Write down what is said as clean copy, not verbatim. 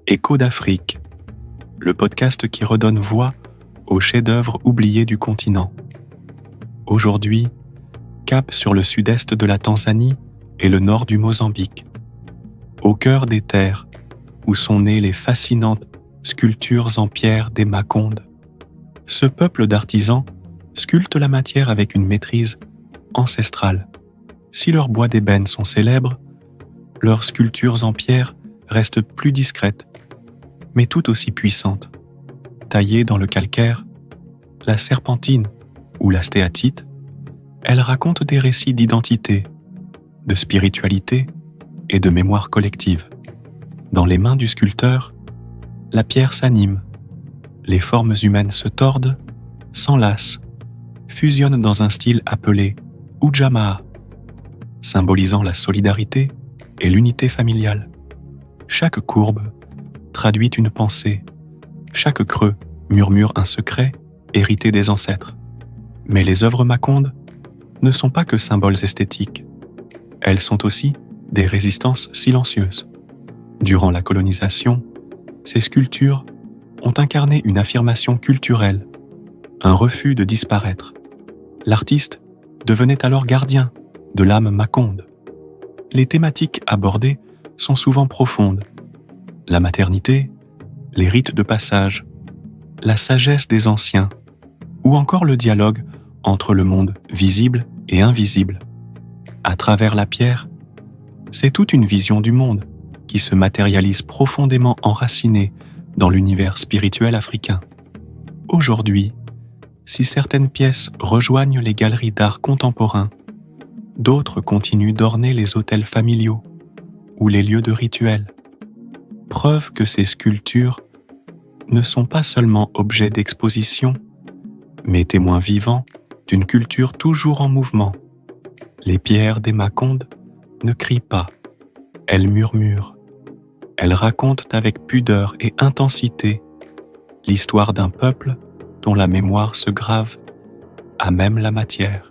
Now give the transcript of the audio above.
Écho d'Afrique, le podcast qui redonne voix aux chefs-d'œuvre oubliés du continent. Aujourd'hui, cap sur le sud-est de la Tanzanie et le nord du Mozambique, au cœur des terres où sont nées les fascinantes sculptures en pierre des Makonde. Ce peuple d'artisans sculpte la matière avec une maîtrise ancestrale. Si leurs bois d'ébène sont célèbres, leurs sculptures en pierre restent plus discrètes, mais tout aussi puissantes. Taillées dans le calcaire, la serpentine ou la stéatite, elles racontent des récits d'identité, de spiritualité et de mémoire collective. Dans les mains du sculpteur, la pierre s'anime, les formes humaines se tordent, s'enlacent, fusionnent dans un style appelé Ujamaa, symbolisant la solidarité et l'unité familiale. Chaque courbe traduit une pensée, chaque creux murmure un secret hérité des ancêtres. Mais les œuvres Makonde ne sont pas que symboles esthétiques, elles sont aussi des résistances silencieuses. Durant la colonisation, ces sculptures ont incarné une affirmation culturelle, un refus de disparaître. L'artiste devenait alors gardien de l'âme Makonde. Les thématiques abordées sont souvent profondes. La maternité, les rites de passage, la sagesse des anciens, ou encore le dialogue entre le monde visible et invisible. À travers la pierre, c'est toute une vision du monde qui se matérialise profondément enracinée dans l'univers spirituel africain. Aujourd'hui, si certaines pièces rejoignent les galeries d'art contemporain, d'autres continuent d'orner les hôtels familiaux ou les lieux de rituel. Preuve que ces sculptures ne sont pas seulement objets d'exposition, mais témoins vivants d'une culture toujours en mouvement. Les pierres des Makonde ne crient pas, elles murmurent. Elles racontent avec pudeur et intensité l'histoire d'un peuple dont la mémoire se grave à même la matière.